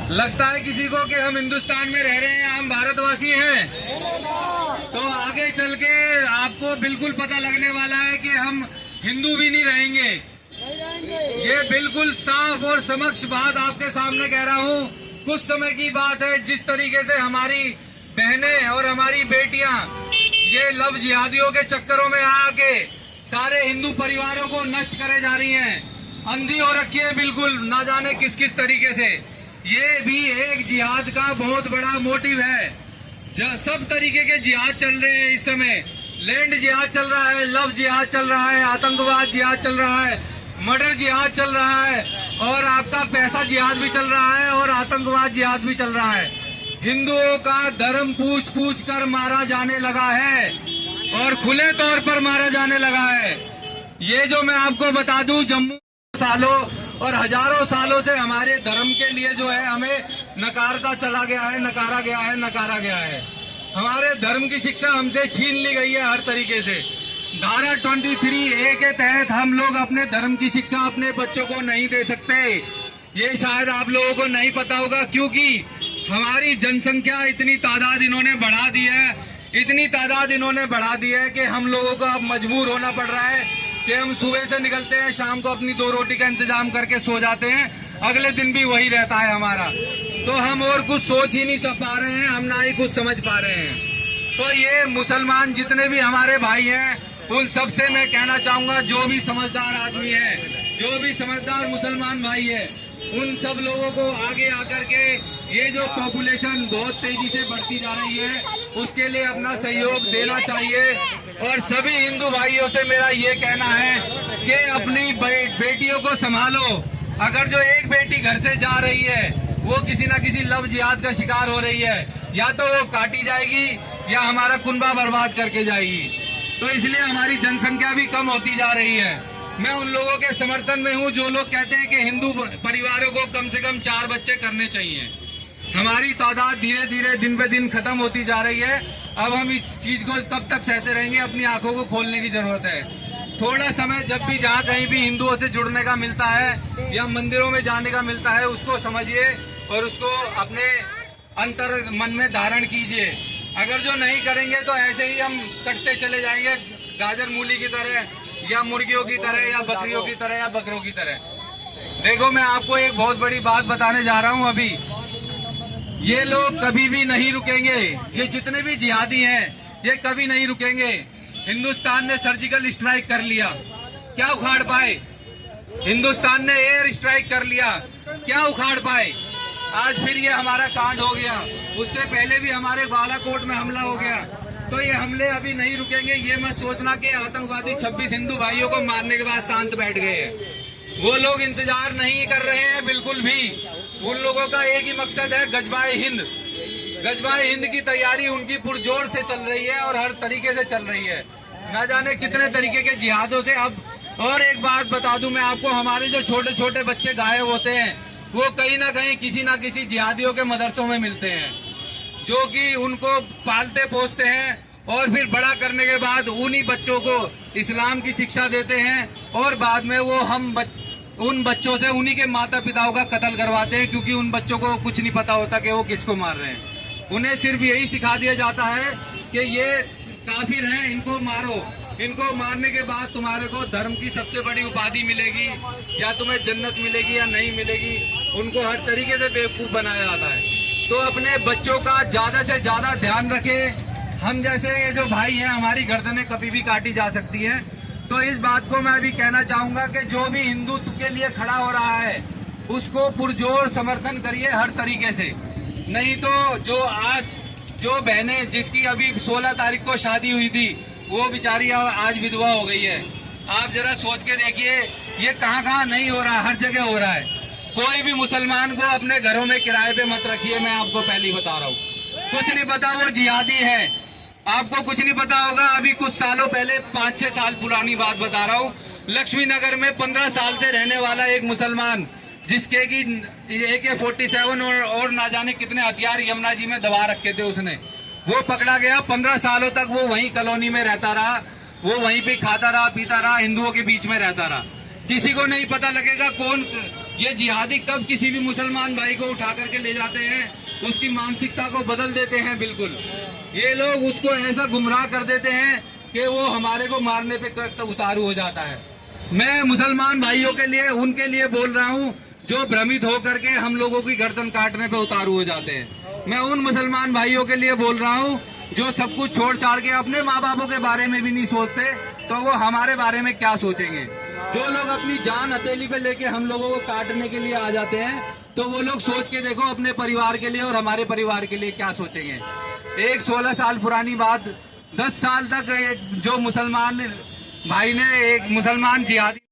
लगता है किसी को कि हम हिंदुस्तान में रह रहे हैं, हम भारतवासी हैं। तो आगे चल के आपको बिल्कुल पता लगने वाला है कि हम हिंदू भी नहीं रहेंगे। ये बिल्कुल साफ और समक्ष बात आपके सामने कह रहा हूँ। कुछ समय की बात है, जिस तरीके से हमारी बहनें और हमारी बेटियां ये लव जिहादियों के चक्करों में आके सारे हिंदू परिवारों को नष्ट करे जा रही हैं, अंधी हो रखी है बिल्कुल, ना जाने किस किस तरीके से। ये भी एक जिहाद का बहुत बड़ा मोटिव है। सब तरीके के जिहाद चल रहे हैं इस समय। लैंड जिहाद चल रहा है, लव जिहाद चल रहा है, आतंकवाद जिहाद चल रहा है, मर्डर जिहाद चल रहा है, और आपका पैसा जिहाद भी चल रहा है, और आतंकवाद जिहाद भी चल रहा है। हिंदुओं का धर्म पूछ पूछ कर मारा जाने लगा है, और खुले तौर पर मारा जाने लगा है। ये जो मैं आपको बता दूं, जम्मू सालों और हजारों सालों से हमारे धर्म के लिए जो है हमें नकारता चला गया है, नकारा गया है, नकारा गया है। हमारे धर्म की शिक्षा हमसे छीन ली गई है हर तरीके से। धारा 23A के तहत हम लोग अपने धर्म की शिक्षा अपने बच्चों को नहीं दे सकते। ये शायद आप लोगों को नहीं पता होगा, क्योंकि हमारी जनसंख्या इतनी तादाद इन्होंने बढ़ा दी है, इतनी तादाद इन्होंने बढ़ा दी है कि हम लोगों को अब मजबूर होना पड़ रहा है कि हम सुबह से निकलते हैं, शाम को अपनी 2 रोटी का इंतजाम करके सो जाते हैं, अगले दिन भी वही रहता है हमारा। तो हम और कुछ सोच ही नहीं पा रहे हैं, हम ना ही कुछ समझ पा रहे हैं। तो ये मुसलमान जितने भी हमारे भाई हैं, उन सबसे मैं कहना चाहूंगा, जो भी समझदार आदमी है, जो भी समझदार मुसलमान भाई है, उन सब लोगों को आगे आकर के ये जो पॉपुलेशन बहुत तेजी से बढ़ती जा रही है, उसके लिए अपना सहयोग देना चाहिए। और सभी हिंदू भाइयों से मेरा ये कहना है कि अपनी बेटियों को संभालो। अगर जो एक बेटी घर से जा रही है, वो किसी न किसी लव जिहाद का शिकार हो रही है, या तो वो काटी जाएगी या हमारा कुनबा बर्बाद करके जाएगी। तो इसलिए हमारी जनसंख्या भी कम होती जा रही है। मैं उन लोगों के समर्थन में हूं जो लोग कहते हैं कि हिंदू परिवारों को कम से कम 4 बच्चे करने चाहिए। हमारी तादाद धीरे धीरे दिन पे दिन खत्म होती जा रही है। अब हम इस चीज को तब तक सहते रहेंगे, अपनी आंखों को खोलने की जरूरत है। थोड़ा समय जब भी जहाँ कहीं भी हिंदुओं से जुड़ने का मिलता है या मंदिरों में जाने का मिलता है, उसको समझिए और उसको अपने अंतर मन में धारण कीजिए। अगर जो नहीं करेंगे तो ऐसे ही हम कटते चले जाएंगे, गाजर मूली की तरह, या मुर्गियों की तरह, या बकरियों की तरह, या बकरों की तरह। देखो, मैं आपको एक बहुत बड़ी बात बताने जा रहा हूँ। अभी ये लोग कभी भी नहीं रुकेंगे। ये जितने भी जिहादी हैं, ये कभी नहीं रुकेंगे। हिंदुस्तान ने सर्जिकल स्ट्राइक कर लिया, क्या उखाड़ पाए? हिंदुस्तान ने एयर स्ट्राइक कर लिया, क्या उखाड़ पाए? आज फिर ये हमारा कांड हो गया। उससे पहले भी हमारे बालाकोट में हमला हो गया। तो ये हमले अभी नहीं रुकेंगे। ये मत सोचना कि आतंकवादी 26 हिंदू भाइयों को मारने के बाद शांत बैठ गए हैं। वो लोग इंतजार नहीं कर रहे हैं बिल्कुल भी। उन लोगों का एक ही मकसद है, गजबाए हिंद। गजबाए हिंद की तैयारी उनकी पुरजोर से चल रही है और हर तरीके से चल रही है, न जाने कितने तरीके के जिहादों से। अब और एक बात बता दूं मैं आपको, हमारे जो छोटे छोटे बच्चे गायब होते हैं, वो कहीं ना कहीं किसी ना किसी जिहादियों के मदरसों में मिलते हैं, जो कि उनको पालते पोसते हैं और फिर बड़ा करने के बाद उन्हीं बच्चों को इस्लाम की शिक्षा देते हैं, और बाद में वो उन बच्चों से उन्हीं के माता पिताओं का कत्ल करवाते हैं, क्योंकि उन बच्चों को कुछ नहीं पता होता कि वो किसको मार रहे हैं। उन्हें सिर्फ यही सिखा दिया जाता है कि ये काफिर हैं, इनको मारो। इनको मारने के बाद तुम्हारे को धर्म की सबसे बड़ी उपाधि मिलेगी, या तुम्हें जन्नत मिलेगी या नहीं मिलेगी। उनको हर तरीके से बेवकूफ बनाया जाता है। तो अपने बच्चों का ज्यादा से ज्यादा ध्यान रखें। हम जैसे ये जो भाई हैं, हमारी गर्दनें कभी भी काटी जा सकती हैं। तो इस बात को मैं भी कहना चाहूंगा कि जो भी हिंदुत्व के लिए खड़ा हो रहा है, उसको पुरजोर समर्थन करिए हर तरीके से। नहीं तो जो बहनें जिसकी अभी 16 तारीख को शादी हुई थी, वो बेचारी आज विधवा हो गई है। आप जरा सोच के देखिए, ये कहाँ कहाँ नहीं हो रहा, हर जगह हो रहा है। कोई भी मुसलमान को अपने घरों में किराए पे मत रखिए, मैं आपको पहले ही बता रहा हूँ। कुछ नहीं पता वो जिहादी है, आपको कुछ नहीं पता होगा। अभी कुछ सालों पहले, 5-6 साल पुरानी बात बता रहा हूँ, लक्ष्मी नगर में 15 साल से रहने वाला एक मुसलमान, जिसके की AK-47 और ना जाने कितने हथियार यमुना जी में दबा रखे थे उसने, वो पकड़ा गया। 15 सालों तक वो वहीं कॉलोनी में रहता रहा, वो वहीं पे खाता रहा, पीता रहा, हिंदुओं के बीच में रहता रहा। किसी को नहीं पता लगेगा ये जिहादी कब किसी भी मुसलमान भाई को उठा करके ले जाते हैं, उसकी मानसिकता को बदल देते हैं। बिल्कुल ये लोग उसको ऐसा गुमराह कर देते हैं कि वो हमारे को मारने पे उतारू हो जाता है। मैं मुसलमान भाइयों के लिए, उनके लिए बोल रहा हूँ जो भ्रमित होकर के हम लोगों की गर्दन काटने पे उतारू हो जाते हैं। मैं उन मुसलमान भाइयों के लिए बोल रहा हूँ जो सब कुछ छोड़ छाड़ के अपने माँ बापों के बारे में भी नहीं सोचते, तो वो हमारे बारे में क्या सोचेंगे। जो लोग अपनी जान हथेली पे लेके हम लोगों को काटने के लिए आ जाते हैं, तो वो लोग सोच के देखो अपने परिवार के लिए और हमारे परिवार के लिए क्या सोचेंगे। एक 16 साल पुरानी बात, 10 साल तक जो मुसलमान भाई ने, एक मुसलमान जिहादी